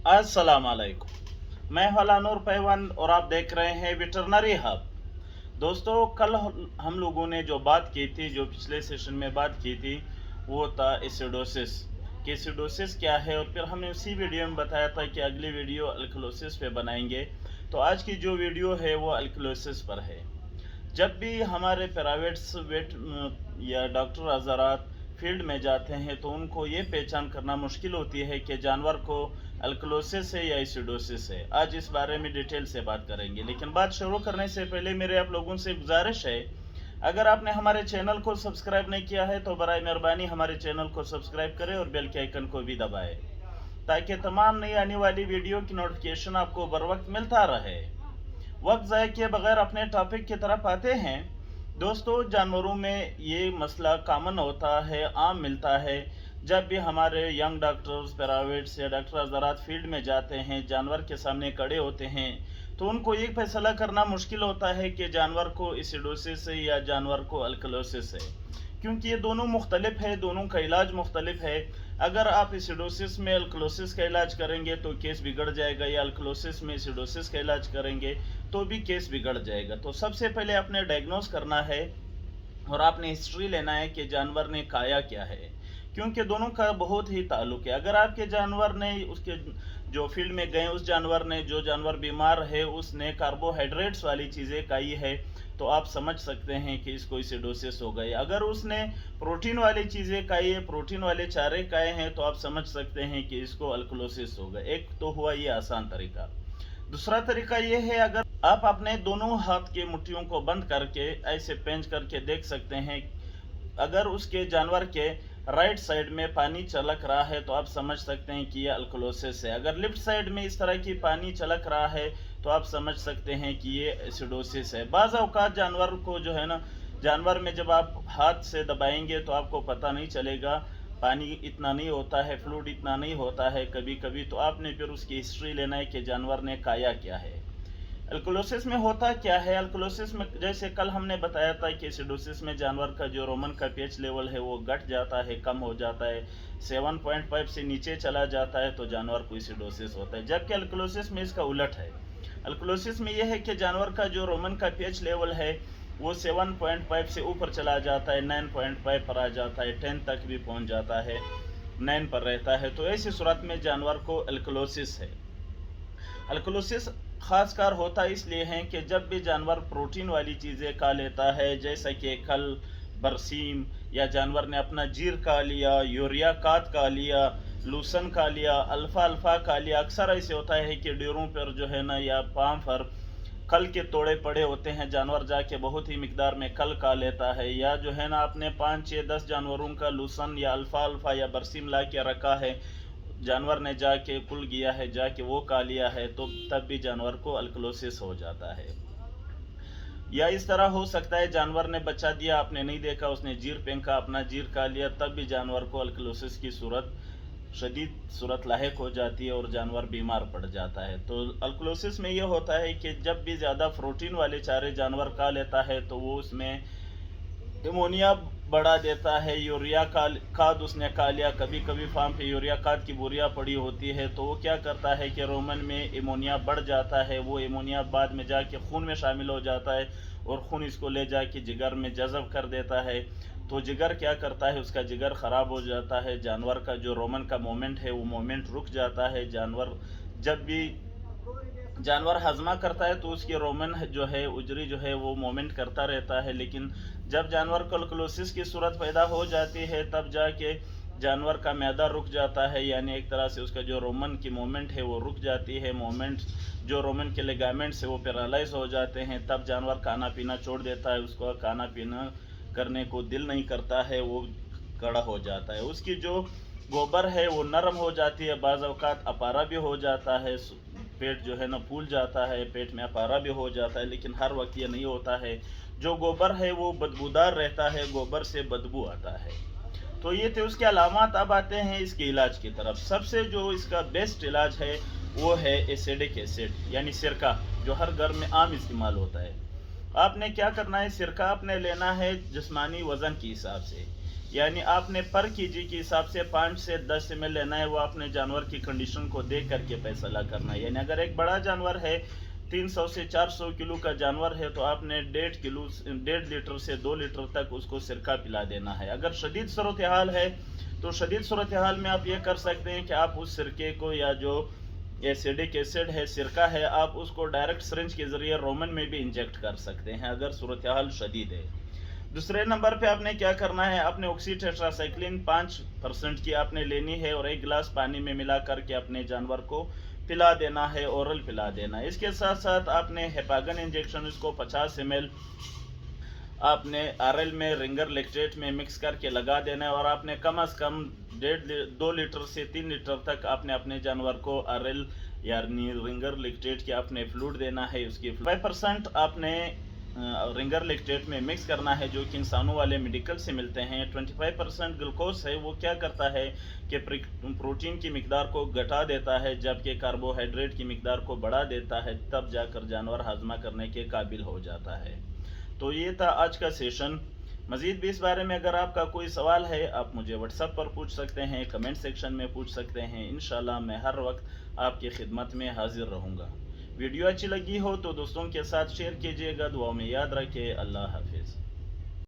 अस्सलाम वालेकुम। मैं हलानूर पैवंद और आप देख रहे हैं वेटरनरी हब। दोस्तों, कल हम लोगों ने जो बात की थी, जो पिछले सेशन में बात की थी, वो था एसिडोसिस कि एसिडोसिस क्या है। और फिर हमने उसी वीडियो में बताया था कि अगली वीडियो अल्कलोसिस पे बनाएंगे। तो आज की जो वीडियो है वो अल्कलोसिस पर है। जब भी हमारे प्राइवेट वेट या डॉक्टर हज़रात फील्ड में जाते हैं तो उनको ये पहचान करना मुश्किल होती है कि जानवर को अल्कलोसिस है या एसिडोसिस है। आज इस बारे में डिटेल से बात करेंगे, लेकिन बात शुरू करने से पहले मेरे आप लोगों से गुजारिश है, अगर आपने हमारे चैनल को सब्सक्राइब नहीं किया है तो बराए मेहरबानी हमारे चैनल को सब्सक्राइब करें और बेल के आइकन को भी दबाएं, ताकि तमाम नई आने वाली वीडियो की नोटिफिकेशन आपको बर वक्त मिलता रहे। वक्त ज़ाय किए बगैर अपने टॉपिक की तरफ आते हैं। दोस्तों, जानवरों में ये मसला कॉमन होता है, आम मिलता है। जब भी हमारे यंग डॉक्टर्स, प्राइवेट्स या डॉक्टर हज़रात फील्ड में जाते हैं, जानवर के सामने खड़े होते हैं, तो उनको ये फैसला करना मुश्किल होता है कि जानवर को एसिडोसिस है या जानवर को अल्कलोसिस है, क्योंकि ये दोनों मुख्तलिफ है, दोनों का इलाज मुख्तलिफ है। अगर आप एसिडोसिस में अल्कलोसिस का इलाज करेंगे तो केस बिगड़ जाएगा, या अल्कलोसिस में एसिडोसिस का इलाज करेंगे तो भी केस बिगड़ जाएगा। तो सबसे पहले आपने डायग्नोस करना है और आपने हिस्ट्री लेना है कि जानवर ने खाया क्या है, क्योंकि दोनों का बहुत ही ताल्लुक है। अगर आपके जानवर ने, उसके जो फील्ड में गए उस जानवर ने, जो जानवर बीमार है उसने कार्बोहाइड्रेट्स वाली चीज़ें खाई है, तो आप समझ सकते हैं कि इसको एसिडोसिस हो गई। अगर उसने प्रोटीन वाली चीज़ें खाई है, प्रोटीन वाले चारे खाए हैं, तो आप समझ सकते हैं कि इसको अल्कलोसिस हो गया। एक तो हुआ ये आसान तरीका। दूसरा तरीका ये है, अगर आप अपने दोनों हाथ की मुट्ठियों को बंद करके ऐसे पेंच करके देख सकते हैं, अगर उसके जानवर के राइट साइड में पानी चलक रहा है तो आप समझ सकते हैं कि ये अल्कलोसिस है। अगर लेफ्ट साइड में इस तरह की पानी चलक रहा है तो आप समझ सकते हैं कि ये एसिडोसिस है। बाज़ औक़ात जानवर को जो है ना, जानवर में जब आप हाथ से दबाएंगे तो आपको पता नहीं चलेगा, पानी इतना नहीं होता है, फ्लूइड इतना नहीं होता है कभी कभी। तो आपने फिर उसकी हिस्ट्री लेना है कि जानवर ने खाया क्या है। अल्कलोसिस में होता क्या है? अल्कलोसिस में जैसे कल हमने बताया था कि एसिडोसिस में जानवर का जो रोमन का पीएच लेवल है वो घट जाता है, कम हो जाता है, 7.5 से नीचे चला जाता है तो जानवर को एसिडोसिस होता है। जबकि अल्कलोसिस में इसका उलट है। अल्कलोसिस में यह है कि जानवर का जो रोमन का पीएच लेवल है वो 7.5 से ऊपर चला जाता है, 9.5 पर आ जाता है, 10 तक भी पहुंच जाता है, 9 पर रहता है। तो ऐसी सूरत में जानवर को अल्कलोसिस है। अल्कलोसिस खासकर होता इसलिए है कि जब भी जानवर प्रोटीन वाली चीज़ें खा लेता है, जैसा कि खल, बरसीम, या जानवर ने अपना जीर खा लिया, यूरिया खाद खा लिया, लूसन खा लिया, अल्फा अल्फा खा लिया। अक्सर ऐसे होता है कि डेरों पर जो है ना, या पाम पर कल के तोड़े पड़े होते हैं, जानवर जाके बहुत ही मिकदार में कल खा लेता है, या जो है ना आपने 5, 6, 10 जानवरों का लूसन या अल्फा अल्फा या बरसीम ला के रखा है, जानवर ने जाके कुल गया है, जाके वो खा लिया है, तो तब भी जानवर को अल्कलोसिस हो जाता है। या इस तरह हो सकता है जानवर ने बच्चा दिया, आपने नहीं देखा, उसने जीर फेंका, अपना जीर खा लिया, तब भी जानवर को अल्कलोसिस की सूरत, शदीद सूरत लाहिक हो जाती है और जानवर बीमार पड़ जाता है। तो अल्कलोसिस में यह होता है कि जब भी ज़्यादा प्रोटीन वाले चारे जानवर खा लेता है तो वो उसमें एमोनिया बढ़ा देता है। यूरिया खाद उसने खा लिया, कभी कभी फार्म पे यूरिया खाद की बोरियां पड़ी होती है, तो वो क्या करता है कि रोमन में एमोनिया बढ़ जाता है। वो एमोनिया बाद में जाके खून में शामिल हो जाता है और खून इसको ले जाके जिगर में जज़ब कर देता है। तो जिगर क्या करता है, उसका जिगर ख़राब हो जाता है, जानवर का जो रोमन का मोमेंट है वो मोमेंट रुक जाता है। जानवर जब भी जानवर हजमा करता है तो उसकी रोमन जो है, उजरी जो है, वो मोमेंट करता रहता है। लेकिन जब जानवर को अल्कलोसिस की सूरत पैदा हो जाती है तब जाके जानवर का मैदा रुक जाता है, यानी एक तरह से उसका जो रोमन की मोमेंट है वो रुक जाती है। मोमेंट जो रोमन के लिगामेंट्स है वो पैरालाइज हो जाते हैं, तब जानवर खाना पीना छोड़ देता है, उसको खाना पीना करने को दिल नहीं करता है, वो कड़ा हो जाता है। उसकी जो गोबर है वो नरम हो जाती है, बाज़ औक़ात अपारा भी हो जाता है, पेट जो है ना फूल जाता है, पेट में अपारा भी हो जाता है, लेकिन हर वक्त ये नहीं होता है। जो गोबर है वो बदबूदार रहता है, गोबर से बदबू आता है। तो ये थे उसके अलामात। अब आते हैं इसके इलाज की तरफ। सबसे जो इसका बेस्ट इलाज है वो है एसिडिक एसिड, यानी सिरका, जो हर घर में आम इस्तेमाल होता है। आपने क्या करना है, सिरका आपने लेना है जिस्मानी वज़न के हिसाब से। यानी आपने पर केजी के हिसाब से 5 से 10 ml लेना है, वो अपने जानवर की कंडीशन को देख करके फैसला करना है। यानी अगर एक बड़ा जानवर है 300 से 400 किलो का जानवर है, तो आपने 1.5 लीटर से 2 लीटर तक उसको सिरका पिला देना है। अगर शदीद सूरत हाल है तो शदीद सूरत हाल में आप ये कर सकते हैं कि आप उस सिरके को, या जो एसिडिक एसिड है, सिरका है, आप उसको डायरेक्ट सिरिंज के जरिए रोमन में भी इंजेक्ट कर सकते हैं अगर सूरत हाल शदीद है। दूसरे नंबर पे आपने क्या करना है, अपने ऑक्सी टेट्रासाइक्लिन 5% की आपने लेनी है और 1 गिलास पानी में मिला करके अपने जानवर को पिला देना है, ओरल पिला देना है। इसके साथ साथ आपने हेपागन इंजेक्शन इसको 50 ml आपने आरएल में रिंगर लेक्टेट में मिक्स करके लगा देना है, और आपने कम से कम 2 लीटर से 3 लीटर तक आपने अपने जानवर को आरएल यानी रिंगर लेक्टेट के आपने फ्लूइड देना है। उसकी 5% आपने रिंगर लेक्टेट में मिक्स करना है, जो कि इंसानों वाले मेडिकल से मिलते हैं। 25% ग्लूकोज है, वो क्या करता है कि प्रोटीन की मिकदार को घटा देता है, जबकि कार्बोहाइड्रेट की मिकदार को बढ़ा देता है, तब जाकर जानवर हाजमा करने के काबिल हो जाता है। तो ये था आज का सेशन। मज़ीद भी इस बारे में अगर आपका कोई सवाल है, आप मुझे व्हाट्सएप पर पूछ सकते हैं, कमेंट सेक्शन में पूछ सकते हैं। इंशाल्लाह मैं हर वक्त आपकी खिदमत में हाजिर रहूँगा। वीडियो अच्छी लगी हो तो दोस्तों के साथ शेयर कीजिएगा। दुआ में याद रखें। अल्लाह हाफिज़।